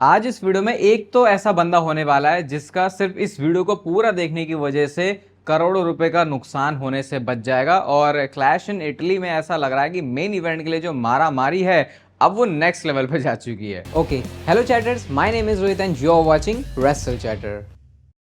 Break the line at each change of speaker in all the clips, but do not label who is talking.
आज इस वीडियो में एक तो ऐसा बंदा होने वाला है जिसका सिर्फ इस वीडियो को पूरा देखने की वजह से करोड़ों रुपए का नुकसान होने से बच जाएगा। और क्लैश इन इटली में ऐसा लग रहा है कि मेन इवेंट के लिए जो मारा मारी है अब वो नेक्स्ट लेवल पे जा चुकी है।
Okay, hello chatters, my name is Rohit and you're watching Wrestle Chatter.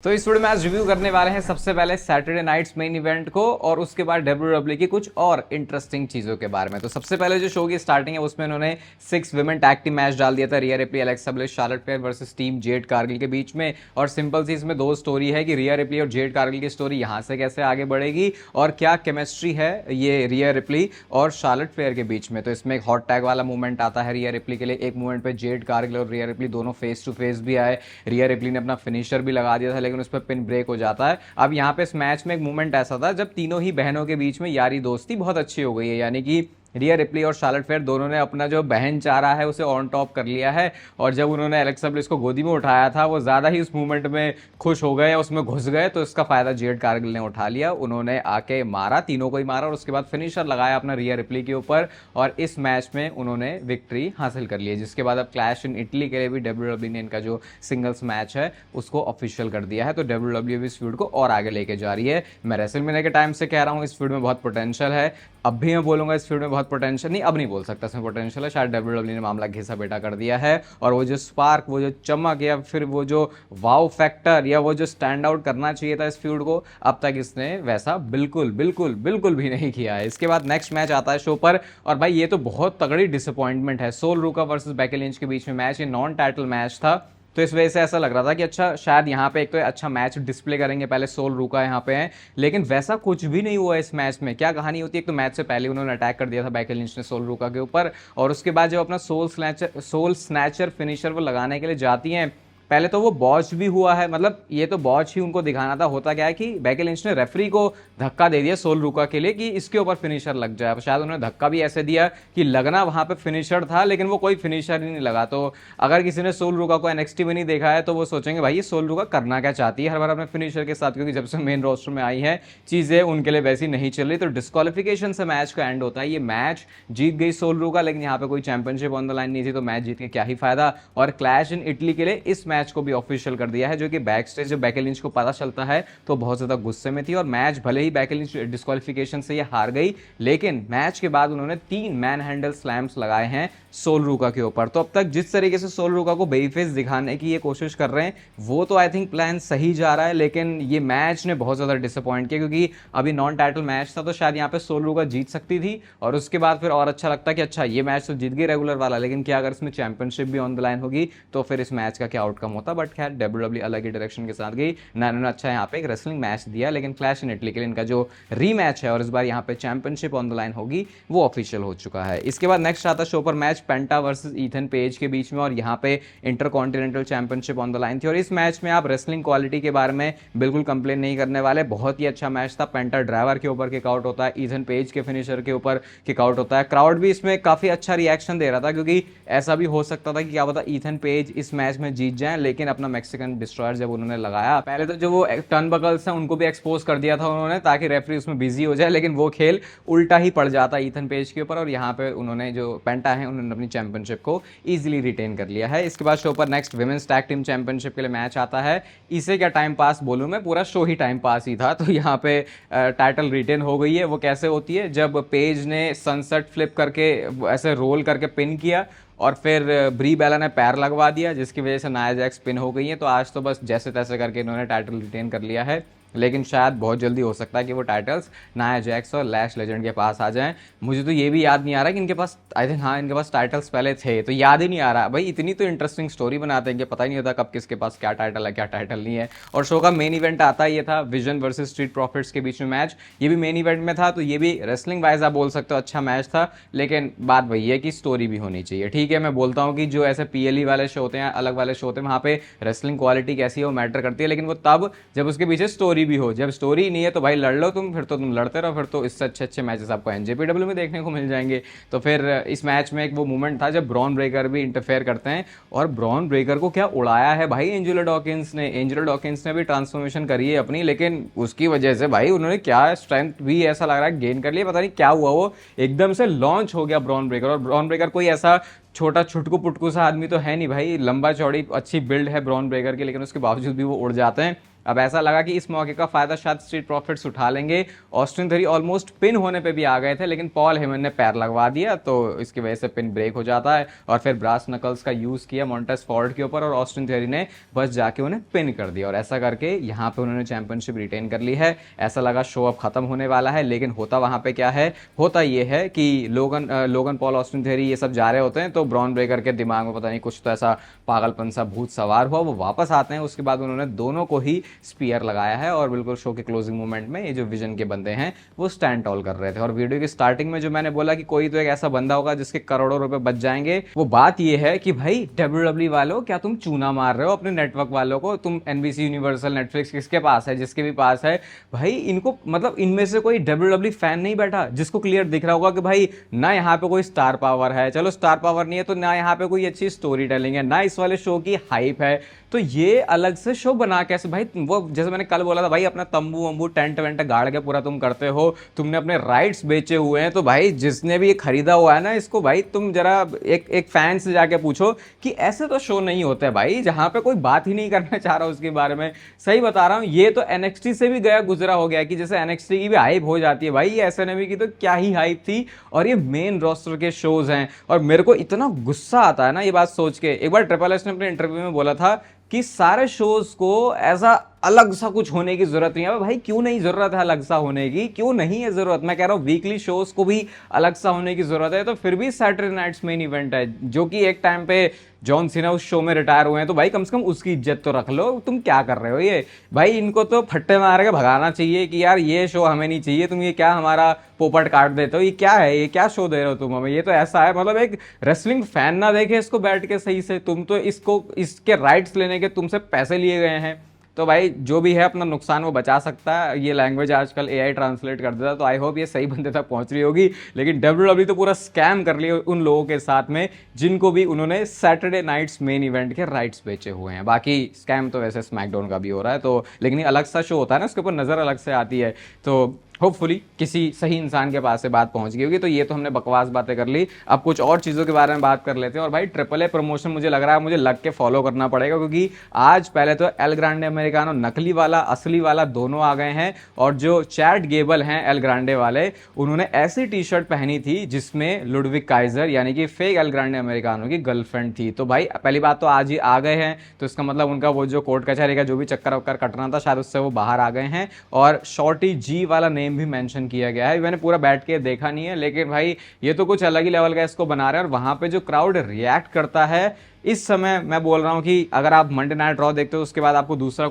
तो इस वीडियो में आज रिव्यू करने वाले हैं सबसे पहले सैटरडे नाइट्स मेन इवेंट को और उसके बाद डब्ल्यूडब्ल्यूई की कुछ और इंटरेस्टिंग चीजों के बारे में। तो सबसे पहले जो शो की स्टार्टिंग है उसमें उन्होंने 6 विमेन टैग टीम मैच डाल दिया था, रिया replay, Alexa bliss, Charlotte Flair versus team Jade Cargill के बीच में। और सिंपल सी इसमें दो स्टोरी है कि रिया रिप्ली और जेड कारगिल की स्टोरी यहाँ से कैसे आगे बढ़ेगी और क्या केमिस्ट्री है ये रिया रिप्ली और शार्लेट फ्लेयर के बीच में। तो इसमें एक हॉट टैग वाला मूवमेंट आता है रिया रिप्ली के लिए। एक मूवमेंट पे जेड कारगिल और रिया रिप्ली दोनों फेस टू फेस भी आए। रिया रिप्ली ने अपना फिनिशर भी लगा दिया था लेकिन उस पर पिन ब्रेक हो जाता है। अब यहाँ पे इस मैच में एक मूवमेंट ऐसा था जब तीनों ही बहनों के बीच में यारी दोस्ती बहुत अच्छी हो गई है, यानी कि रिया रिप्ली और शार्लेट फ्लेयर दोनों ने अपना जो बहन चारा है उसे ऑन टॉप कर लिया है। और जब उन्होंने एलेक्सा ब्लिस को गोदी में उठाया था वो ज़्यादा ही उस मूवमेंट में खुश हो गए, उसमें घुस गए, तो इसका फ़ायदा जेड कारगिल ने उठा लिया। उन्होंने आके मारा, तीनों को ही मारा और उसके बाद फिनिशर लगाया अपना रिया रिप्ली के ऊपर और इस मैच में उन्होंने विक्ट्री हासिल कर ली है। जिसके बाद अब क्लैश इन इटली के लिए भी डब्ल्यूडब्ल्यूई ने इनका जो सिंगल्स मैच है उसको ऑफिशियल कर दिया है। तो डब्ल्यूडब्ल्यूई इस फील्ड को और आगे लेके जा रही है। मैं रेसलमेनिया के टाइम से कह रहा हूँ इस फील्ड में बहुत पोटेंशियल है, अब भी मैं बोलूंगा इस फील्ड में बहुत पोटेंशियल नहीं, अब नहीं बोल सकता इसमें पोटेंशियल है, शायद डब्ल्यूडब्ल्यूई ने मामला घिसा बेटा कर दिया है। और वो जो स्पार्क, वो जो चमक या फिर वो जो वाव फैक्टर या वो जो स्टैंड आउट करना चाहिए था इस फील्ड को, अब तक इसने वैसा बिल्कुल बिल्कुल बिल्कुल भी नहीं किया है। इसके बाद नेक्स्ट मैच आता है शो पर और भाई ये तो बहुत तगड़ी डिसअपॉइंटमेंट है। सोल रूका वर्सेस बेकी लिंच के बीच में मैच, ये नॉन टाइटल मैच था। तो इस वजह से ऐसा लग रहा था कि अच्छा शायद यहाँ पे एक तो अच्छा मैच डिस्प्ले करेंगे, पहले सोल रूका यहाँ पे है, लेकिन वैसा कुछ भी नहीं हुआ इस मैच में। क्या कहानी होती है, एक तो मैच से पहले उन्होंने अटैक कर दिया था बेकी लिंच ने सोल रूका के ऊपर और उसके बाद जब अपना सोल स्नैचर फिनिशर वो लगाने के लिए जाती हैं, पहले तो वो बॉच भी हुआ है, मतलब ये तो बॉच ही उनको दिखाना था। होता क्या है कि बेकी लिंच ने रेफरी को धक्का दे दिया सोल रूका के लिए कि इसके ऊपर फिनिशर लग जाए। शायद उन्होंने धक्का भी ऐसे दिया कि लगना वहां पे फिनिशर था लेकिन वो कोई फिनिशर ही नहीं लगा। तो अगर किसी ने सोल रूका को एनएक्सटी में नहीं देखा है तो वो सोचेंगे भाई ये सोल रूका करना क्या चाहती है हर बार अपने फिनिशर के साथ, क्योंकि जब से मेन रोस्टर में आई है चीजें उनके लिए वैसी नहीं चल रही। तो डिस्क्वालिफिकेशन से मैच का एंड होता है। ये मैच जीत गई सोल रूका लेकिन यहाँ पे कोई चैंपियनशिप ऑन द लाइन नहीं थी, तो मैच जीत के क्या ही फायदा। और क्लैश इन इटली के लिए इस मैच को भी ऑफिशियल कर दिया है, जो कि बैक स्टेज जब बेकी लिंच को पता चलता है तो बहुत ज्यादा गुस्से में थी। और मैच भले ही बेकी लिंच डिस्क्वालिफिकेशन से ये हार गई लेकिन मैच के बाद उन्होंने 3 मैन हैंडल स्लैम्स लगाए हैं सोल रूका के ऊपर। तो अब तक जिस तरीके से सोल रूका को बेफेस दिखाने की ये कोशिश कर रहे हैं वो तो आई थिंक प्लान सही जा रहा है, लेकिन ये मैच ने बहुत ज्यादा डिसअपॉइंट किया क्योंकि अभी नॉन टाइटल मैच था तो शायद यहाँ पे सोल रूका जीत सकती थी और उसके बाद फिर और अच्छा लगता कि अच्छा ये मैच तो जीत गई रेगुलर वाला, लेकिन क्या अगर इसमें चैंपियनशिप भी ऑन द लाइन होगी तो फिर इस मैच का क्या आउटकम होता। बट खैर डब्ल्यूडब्ल्यूई अलग ही डायरेक्शन के साथ गई ना, इन्होंने अच्छा यहाँ पे एक रेसलिंग मैच दिया, लेकिन क्लैश इन इटली के लिए इनका जो रीमैच है और इस बार यहाँ पे चैंपियनशिप ऑन द लाइन होगी वो ऑफिशियल हो चुका है। इसके बाद नेक्स्ट आता शो पर मैच पेंटा वर्सेस ईथन पेज के बीच में और यहाँ पे intercontinental championship on the line थी। और इस मैच में आप रेसलिंग क्वालिटी के बारे में बिल्कुल कंप्लेन नहीं करने वाले, बहुत ही अच्छा मैच था। पेंटा ड्राइवर के ऊपर किक आउट होता है, ईथन पेज के फिनिशर के ऊपर किक आउट होता है। क्राउड भी इसमें काफी अच्छा रिएक्शन दे रहा था क्योंकि ऐसा भी हो सकता था कि क्या पता ईथन पेज इस मैच में जीत जाए, लेकिन अपना मैक्सिकन डिस्ट्रॉयर जब उन्होंने लगाया, पहले तो जो वो टर्न बकल्स हैं उनको भी एक्सपोज कर दिया था उन्होंने ताकि रेफरी उसमें बिजी हो जाए, लेकिन वो खेल उल्टा ही पड़ जाता ईथन पेज के ऊपर और यहाँ पे उन्होंने जो पेंटा है उन्होंने अपनी चैंपियनशिप को इजीली रिटेन कर लिया है। इसके बाद शो पर next women's tag team championship के लिए मैच आता है। इसे क्या टाइम पास बोलूं मैं, पूरा शो ही टाइम पास ही था। तो यहाँ पे टाइटल रिटेन हो गई है। वो कैसे होती है, जब पेज ने सनसेट फ्लिप करके ऐसे रोल करके पिन किया और फिर ब्री बेला ने पैर लगवा दिया जिसकी वजह से नाया जैक्स पिन हो गई है। तो आज तो बस जैसे तैसे करके इन्होंने टाइटल रिटेन कर लिया है, लेकिन शायद बहुत जल्दी हो सकता है कि वो टाइटल्स नाया जैक्स और लैश लेजेंड के पास आ जाएं। मुझे तो ये भी याद नहीं आ रहा कि इनके पास, आई थिंक हाँ इनके पास टाइटल्स पहले थे, तो याद ही नहीं आ रहा भाई। इतनी तो इंटरेस्टिंग स्टोरी बनाते हैं कि पता ही नहीं होता कब किसके पास क्या टाइटल है क्या टाइटल नहीं है। और शो का मेन इवेंट आता ही ये था, विजन वर्सेस स्ट्रीट प्रॉफिट्स के बीच में मैच। ये भी मेन इवेंट में था तो ये भी रेसलिंग वाइज आप बोल सकते हो अच्छा मैच था, लेकिन बात वही है कि स्टोरी भी होनी चाहिए। ठीक है, मैं बोलता हूँ कि जो ऐसे पीएलई वाले शो होते हैं, अलग वाले शो होते हैं, वहाँ पे रेसलिंग क्वालिटी कैसी है वो मैटर करती है, लेकिन वो तब जब उसके पीछे स्टोरी स्टोरी भी हो। जब स्टोरी नहीं है तो भाई लड़ लो तुम, फिर तो तुम लड़ते रहो, फिर तो इससे अच्छे अच्छे मैचेस आपको एनजेपीडब्ल्यू में देखने को मिल जाएंगे। तो फिर इस मैच में एक वो मोमेंट था जब ब्रॉन ब्रेकर भी इंटरफेयर करते हैं, और ब्रॉन ब्रेकर को क्या उड़ाया है भाई एंजेलो डॉकिंस ने। एंजेलो डॉकिंस ने भी ट्रांसफॉर्मेशन करी है अपनी, लेकिन उसकी वजह से भाई उन्होंने क्या स्ट्रेंथ भी ऐसा लग रहा है गेन कर लिया, पता नहीं क्या हुआ, वो एकदम से लॉन्च हो गया ब्रॉन ब्रेकर। और ब्रॉन ब्रेकर कोई ऐसा छोटा छुटकू पुटकू सा आदमी तो है नहीं भाई, लंबा चौड़ी अच्छी बिल्ड है ब्रॉन ब्रेकर की, लेकिन उसके बावजूद भी वो उड़ जाते हैं। अब ऐसा लगा कि इस मौके का फायदा शायद स्ट्रीट प्रॉफिट्स उठा लेंगे। ऑस्टिन थ्योरी ऑलमोस्ट पिन होने पे भी आ गए थे, लेकिन पॉल हेमन ने पैर लगवा दिया, तो इसकी वजह से पिन ब्रेक हो जाता है। और फिर ब्रास नकल्स का यूज किया मॉन्टेस फॉर्ड के ऊपर, और ऑस्टिन थ्योरी ने बस जाके उन्हें पिन कर दिया, और ऐसा करके यहाँ पे उन्होंने चैंपियनशिप रिटेन कर ली है। ऐसा लगा शो अब खत्म होने वाला है, लेकिन होता वहां पे क्या है, होता ये है कि लोगन पॉल ऑस्टिन थ्योरी ये सब जा रहे होते हैं, तो ब्रॉन ब्रेकर के दिमाग में पता नहीं कुछ तो ऐसा पागलपन सा भूत सवार हुआ, वो वापस आते हैं। उसके बाद उन्होंने दोनों को ही स्पीयर लगाया है, और बिल्कुल शो के क्लोजिंग मोमेंट में ये जो विजन के बंदे हैं वो स्टैंड टॉल कर रहे थे। और वीडियो की स्टार्टिंग में जो मैंने बोला कि कोई तो एक ऐसा बंदा होगा जिसके करोड़ों रुपए बच जाएंगे, वो बात ये है कि भाई डब्ल्यूडब्ल्यू वालों, क्या तुम चूना मार रहे हो अपने नेटवर्क वालों को? तुम एनबीसी, यूनिवर्सल, नेटफ्लिक्स किसके पास है, जिसके भी पास है भाई, इनको मतलब इनमें से कोई डब्ल्यूडब्ल्यू फैन नहीं बैठा जिसको क्लियर दिख रहा होगा कि भाई ना यहाँ पे कोई स्टार पावर है, चलो स्टार पावर नहीं है तो ना यहाँ पे कोई अच्छी स्टोरी टेलिंग है, ना इस वाले शो की हाइप है, तो ये अलग से शो बना कैसे भाई? वो जैसे मैंने कल बोला था भाई, अपना तंबू वंबू टेंट वेंट गाड़ के पूरा तुम करते हो, तुमने अपने राइट्स बेचे हुए हैं, तो भाई जिसने भी ये खरीदा हुआ है ना इसको, भाई तुम जरा एक फैन से जाके पूछो कि ऐसे तो शो नहीं होते हैं भाई, जहां पे कोई बात ही नहीं करना चाह रहा उसके बारे में। सही बता रहा हूं, ये तो एनएक्सटी से भी गया गुजरा हो गया कि जैसे एनएक्सटी की भी हाइप हो जाती है भाई, एसएनएमई की तो क्या ही हाइप थी, और ये मेन रोस्टर के शोज हैं। और मेरे को इतना गुस्सा आता है ना ये बात सोच के। एक बार ट्रिपल एच ने अपने इंटरव्यू में बोला था कि सारे शोज को ऐसा अलग सा कुछ होने की जरूरत नहीं है। भाई क्यों नहीं जरूरत है अलग सा होने की, क्यों नहीं है जरूरत? मैं कह रहा हूँ वीकली शोज को भी अलग सा होने की जरूरत है। तो फिर भी सैटरडे नाइट्स मेन इवेंट है, जो कि एक टाइम पे जॉन सीना उस शो में रिटायर हुए हैं, तो भाई कम से कम उसकी इज्जत तो रख लो। तुम क्या कर रहे हो ये भाई? इनको तो फट्टे मार के भगाना चाहिए कि यार ये शो हमें नहीं चाहिए, तुम ये क्या हमारा पोपट काट देते हो, ये क्या है, ये क्या शो दे रहे हो तुम हमें? ये तो ऐसा है मतलब एक रेसलिंग फैन ना देखे इसको बैठ के सही से, तुम तो इसको इसके राइट्स लेने के तुमसे पैसे लिए गए हैं। तो भाई जो भी है अपना नुकसान वो बचा सकता है। ये लैंग्वेज आजकल एआई ट्रांसलेट कर देता है, तो आई होप ये सही बंदे तक पहुंच रही होगी। लेकिन डब्ल्यूडब्ल्यू तो पूरा स्कैम कर लिया उन लोगों के साथ में जिनको भी उन्होंने सैटरडे नाइट्स मेन इवेंट के राइट्स बेचे हुए हैं। बाकी स्कैम तो वैसे स्मैकडाउन का भी हो रहा है, तो लेकिन ये अलग सा शो होता है ना, उसके ऊपर नजर अलग से आती है, तो होपफुली किसी सही इंसान के पास से बात पहुंच गई होगी। तो ये तो हमने बकवास बातें कर ली, अब कुछ और चीज़ों के बारे में बात कर लेते हैं। और भाई ट्रिपल ए प्रमोशन मुझे लग रहा है मुझे लग के फॉलो करना पड़ेगा, क्योंकि आज पहले तो एल ग्रांडे अमेरिकानो नकली वाला असली वाला दोनों आ गए हैं, और जो चैट गेबल हैं एल ग्रांडे वाले, उन्होंने ऐसी टी शर्ट पहनी थी जिसमें लुडविक काइजर यानी कि फेक एल ग्रांडे अमेरिकानो की गर्लफ्रेंड थी। तो भाई पहली बात तो आज ही आ गए हैं, तो इसका मतलब उनका वो जो कोर्ट कचहरी का जो भी चक्कर वक्कर कटना था शायद उससे वो बाहर आ गए हैं। और शॉर्टी जी वाला नेम भी मेंशन किया गया है, मैंने पूरा बैठ के देखा नहीं है, लेकिन भाई ये तो कुछ अलग ही लेवल का इसको बना रहे हैं। और वहां पे जो क्राउड रिएक्ट करता है इस समय, मैं बोल रहा हूं कि अगर आप मंडे नाइट रॉ देखते हो उसके बाद आपको दूसरी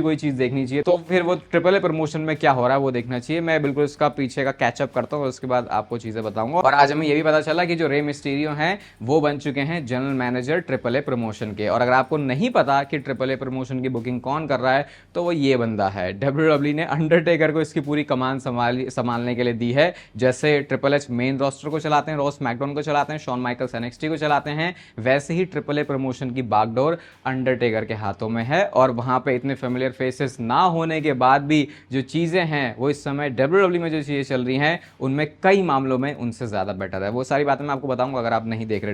कोई चीज देखनी चाहिए, तो फिर वो ट्रिपल ए प्रमोशन में क्या हो रहा है वो देखना चाहिए। मैं बिल्कुल इसका पीछे का कैचअप करता हूँ, उसके बाद आपको चीजें बताऊंगा। और आज हमें ये भी पता चला कि जो रे मिस्टीरियो हैं वो बन चुके हैं general manager triple a promotion के। और अगर आपको नहीं पता कि ट्रिपल ए प्रमोशन की बुकिंग कौन कर रहा है, तो वो ये बंदा है। डब्ल्यूडब्ल्यू ने अंडरटेकर को इसकी पूरी कमान संभालने के लिए दी है। जैसे ट्रिपल एच मेन रोस्टर को चलाते हैं, रॉस मैकडॉन को चलाते हैं, शॉन माइकल्स एनएक्सटी को चलाते हैं, वैसे ही ट्रिपल ए प्रमोशन की बागडोर अंडरटेकर के हाथों में है। और वहां पे इतने फेमिलियर फेसेस ना होने के बाद भी जो चीजें हैं वो इस समय डब्ल्यूडब्ल्यू में जो चीजें चल रही हैं उनमें कई मामलों में उनसे ज्यादा बेटर है। वो सारी बातें मैं आपको बताऊंगा अगर आप नहीं देख रहे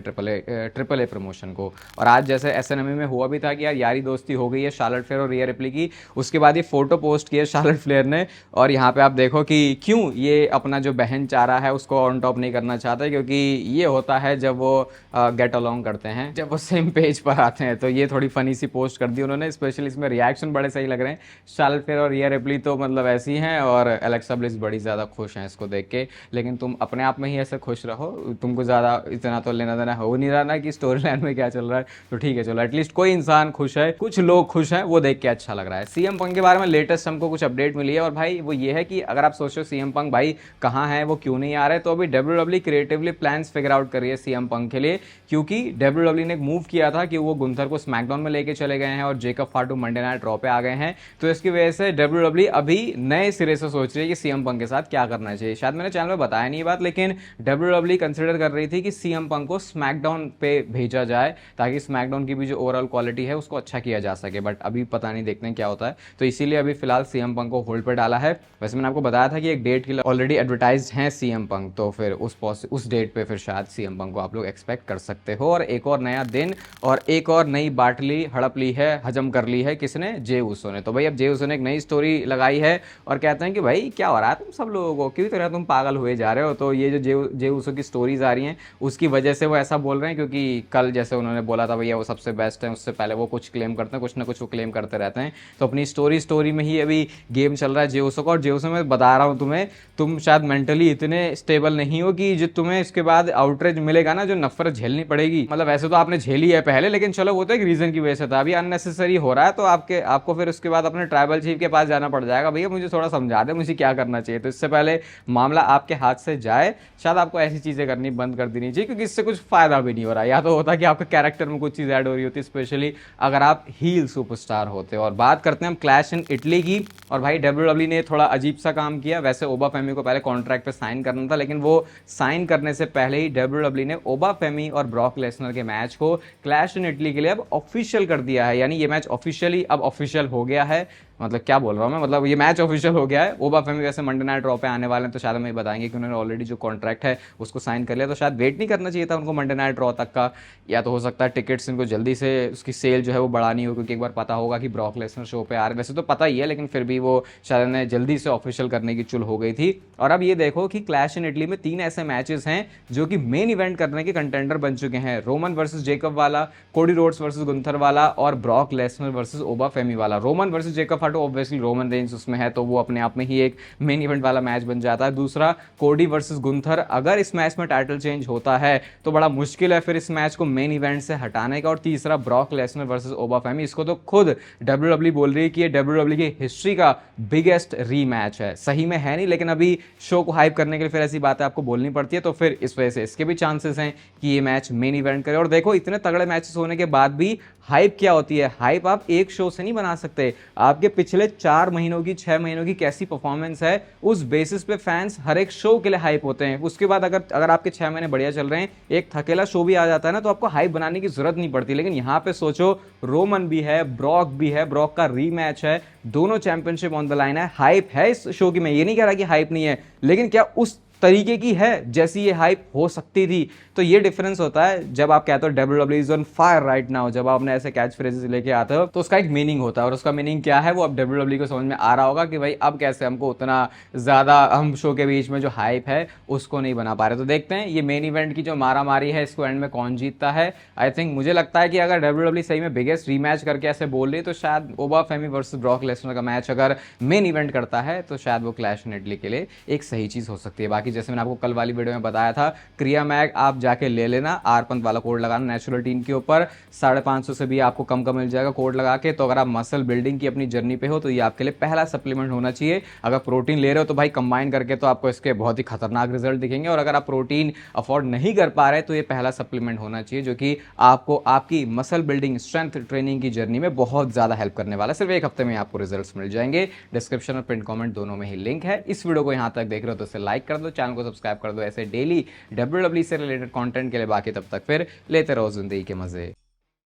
ट्रिपल ए प्रमोशन को। और आज जैसे एसएनएमई में हुआ भी था कि यार यारी दोस्ती हो गई है शार्लेट फ्लेयर और रिया रिप्ली की, उसके बाद ये फोटो पोस्ट किया शार्लेट फ्लेयर ने। और यहाँ पे आप देखो कि क्यों ये अपना जो बहन चारा है उसको ऑन टॉप नहीं करना चाहते, क्योंकि ये होता है जब वो गेट अलोंग करते हैं, जब वो सेम पेज पर आते हैं। तो ये थोड़ी फनी सी पोस्ट कर दी उन्होंने, स्पेशली इसमें रिएक्शन बड़े सही लग रहे हैं। शार्लेट फ्लेयर और रिया रिप्ली तो मतलब ऐसी हैं, और एलेक्सा ब्लिस बड़ी ज़्यादा खुश हैं इसको देख के। लेकिन तुम अपने आप में ही ऐसे खुश रहो, तुमको ज़्यादा इतना तो लेना देना हो नहीं रहा ना कि स्टोरी लाइन में क्या चल रहा है, तो ठीक है चलो एटलीस्ट कोई इंसान खुश है, कुछ लोग खुश हैं, वो देख के अच्छा लग रहा है। सीएम पंक के बारे में लेटेस्ट हमको कुछ अपडेट मिली है, और भाई वो ये है कि अगर आप सोचो सीएम पंक भाई कहाँ है, वो क्यों नहीं आ रहे, तो अभी WWE creatively plans figure out कर रही है सीएम पंक के लिए, क्योंकि डब्ल्यूडब्ल्यू डब्ल्यूडब्ल्यू ने एक मूव किया था कि वो गुंथर को स्मैकडाउन में लेके चले गए हैं और जेकब फाटू मंडे नाइट रॉ पे आ गए हैं। तो इसकी वजह से डब्ल्यूडब्ल्यू अभी नए सिरे से सोच रही है कि सीएम पंक के साथ क्या करना चाहिए। शायद मैंने चैनल में बताया नहीं ये बात, लेकिन डब्ल्यूडब्ल्यू कंसिडर कर रही थी कि सीएम पंक को स्मैकडाउन पे भेजा जाए ताकि स्मैकडाउन की भी जो ओवरऑल क्वालिटी है उसको अच्छा किया जा सके। बट अभी पता नहीं, देखते हैं क्या होता है। तो इसीलिए अभी फिलहाल सीएम पंक को होल्ड पर डाला है। वैसे मैंने आपको बताया था कि एक डेट के लिए ऑलरेडी एडवर्टाइज हैं सीएम पंक, तो फिर उस डेट पे फिर शायद सीएम पंक को आप लोग एक्सपेक्ट कर सकते हो। और एक और नया दिन और एक और नई बाटली हड़प ली है, हजम कर ली है किसने? जे उसो ने। तो भाई अब जे उसो ने एक नई स्टोरी लगाई है और कहते हैं कि भाई क्या हो रहा है तुम सब लोगों को, क्यों तरह तुम पागल हुए जा रहे हो। तो ये जो जे उसो की स्टोरीज आ रही हैं उसकी वजह से वो ऐसा बोल रहे हैं, क्योंकि कल जैसे उन्होंने बोला था भैया वो सबसे बेस्ट है, उससे पहले वो कुछ क्लेम करते हैं, कुछ ना कुछ वो क्लेम करते रहते हैं। तो अपनी स्टोरी में ही अभी गेम चल रहा है जे उसो का। और जे उसो में बता रहा हूँ तुम्हें, तुम शायद मेंटली इतने स्टेबल नहीं हो कि जो तुम्हें इसके बाद आउटरीच मिलेगा ना, जो नफरत झेलनी पड़ेगी। मतलब वैसे तो आपने झेली है पहले, लेकिन चलो वो तो एक रीजन की वजह से था, अभी अननेसेसरी हो रहा है। तो आपको फिर उसके बाद अपने ट्राइबल चीफ के पास जाना पड़ जाएगा, भैया मुझे थोड़ा समझा दे मुझे क्या करना चाहिए। तो इससे पहले मामला आपके हाथ से जाए, शायद आपको ऐसी चीजें करनी बंद कर देनी चाहिए, क्योंकि इससे कुछ फायदा भी नहीं हो रहा। या तो होता कि आपके कैरेक्टर में कुछ चीज ऐड हो रही होती, स्पेशली अगर आप हील सुपरस्टार होते। और बात करते हैं हम क्लैश इन इटली की। और भाई डब्ल्यूडब्ल्यू ने थोड़ा अजीब सा काम किया। वैसे ओबा फेमी को पहले कॉन्ट्रैक्ट पे साइन करना था, लेकिन वो साइन करने से पहले ही डब्ल्यूडब्ल्यू ने ओबा फेमी और ब्रॉक लेसनर के मैच को क्लैश इन इटली के लिए अब ऑफिशियल कर दिया है। यानी ये मैच ऑफिशियली अब ऑफिशियल हो गया है। मतलब क्या बोल रहा हूँ मैं, मतलब ये मैच ऑफिशियल हो गया है। ओबा फेमी वैसे मंडे नाइट रॉ पे आने वाले हैं, तो शायद हमें बताएंगे कि उन्होंने ऑलरेडी जो कॉन्ट्रैक्ट है उसको साइन कर लिया। तो शायद वेट नहीं करना चाहिए था उनको मंडे नाइट रॉ तक का, या तो हो सकता है टिकट्स इनको जल्दी से उसकी सेल जो है वो बढ़ानी हो, क्योंकि एक बार पता होगा कि ब्रॉक लेसनर शो पे आ रहे। वैसे तो पता ही है, लेकिन फिर भी वो शायद ने जल्दी से ऑफिशियल करने की चुल हो गई थी। और अब ये देखो कि क्लैश इन इटली में 3 ऐसे मैचेस हैं जो कि मेन इवेंट करने के कंटेंडर बन चुके हैं। रोमन वर्सेस जेकब वाला, कोडी रोड्स वर्सेस गुंथर वाला, और ब्रॉक लेसनर वर्सेस ओबा फेमी वाला। रोमन वर्सेस जेकब फाटो ऑब्वियसली रोमन रेंज उसमें है, तो वो अपने आप में ही एक मेन इवेंट वाला मैच बन जाता है। दूसरा कोडी वर्सेस गुंथर, अगर इस मैच में टाइटल चेंज होता है तो बड़ा मुश्किल है फिर इस मैच को मेन इवेंट से हटाने का। और तीसरा ब्रॉक लेसनर वर्सेस ओबा फेमी, इसको तो खुद डब्ल्यूडब्ल्यू बोल रही है कि ये डब्ल्यूडब्ल्यू की हिस्ट्री का बिगेस्ट रीमैच है। सही में है नहीं, लेकिन अभी शो को हाइप करने के लिए फिर ऐसी बातें आपको बोलनी पड़ती है, तो फिर इस वजह से इसके भी चांसेस हैं कि ये मैच मेन इवेंट करे। और देखो इतने तगड़े मैचेस होने के बाद भी हाइप क्या होती है, हाइप आप एक शो से नहीं बना सकते। आपके पिछले 4 महीनों की 6 महीनों की कैसी परफॉर्मेंस है, उस बेसिस पे फैंस हर एक शो के लिए हाइप होते हैं। उसके बाद अगर आपके 6 महीने बढ़िया चल रहे हैं, एक थकेला शो भी आ जाता है ना, तो आपको हाइप बनाने की जरूरत नहीं पड़ती। लेकिन यहाँ पे सोचो, रोमन भी है, ब्रॉक भी है, ब्रॉक का रीमैच है, दोनों चैंपियनशिप ऑन द लाइन है, हाइप है इस शो की। मैं ये नहीं कह रहा कि हाइप नहीं है, लेकिन क्या उस तरीके की है जैसी ये हाइप हो सकती थी। तो ये डिफरेंस होता है जब आप कहते हो WWE is on fire right now. जब आप अपने ऐसे कैच फ्रेजेस लेके आते हो तो उसका एक मीनिंग होता है, और उसका मीनिंग क्या है वो अब डब्ल्यूडब्ल्यू को समझ में आ रहा होगा कि भाई अब कैसे हमको उतना ज्यादा हम शो के बीच में जो हाइप है उसको नहीं बना पा रहे। तो देखते हैं ये मेन इवेंट की जो मारा मारी है इसको एंड में कौन जीतता है। आई थिंक मुझे लगता है कि अगर डब्ल्यूडब्ल्यू सही में बिगेस्ट रीमैच करके ऐसे बोल रही है, तो शायद ओबा फेमी वर्सेस ब्रॉक लेसनर का मैच अगर मेन इवेंट करता है तो शायद वो क्लैश इन इटली के लिए एक सही चीज हो सकती है। बाकी जैसे मैंने आपको कल वाली वीडियो में बताया था, क्रिया मैग आप जाके ले लेना, आर पंत वाला कोड लगाना नेचुरल टीन के ऊपर, 550 से भी आपको कम का मिल जाएगा कोड लगा के। तो अगर आप मसल बिल्डिंग की अपनी जर्नी पे हो तो ये आपके लिए पहला सप्लीमेंट होना चाहिए। अगर प्रोटीन ले रहे हो तो भाई कंबाइन करके तो आपको इसके बहुत ही खतरनाक रिजल्ट दिखेंगे, और अगर आप प्रोटीन अफोर्ड नहीं कर पा रहे तो ये पहला सप्लीमेंट होना चाहिए जो कि आपको आपकी मसल बिल्डिंग स्ट्रेंथ ट्रेनिंग की जर्नी में बहुत ज्यादा हेल्प करने वाला है। सिर्फ 1 हफ्ते में आपको रिजल्ट्स मिल जाएंगे। डिस्क्रिप्शन और पिन कमेंट दोनों में ही लिंक है। इस वीडियो को यहां तक देख रहे हो तो इसे लाइक कर दो, चैनल को सब्सक्राइब कर दो ऐसे डेली डब्ल्यूडब्ल्यू से रिलेटेड कंटेंट के लिए। बाकी तब तक फिर लेते रहो जिंदगी के मजे।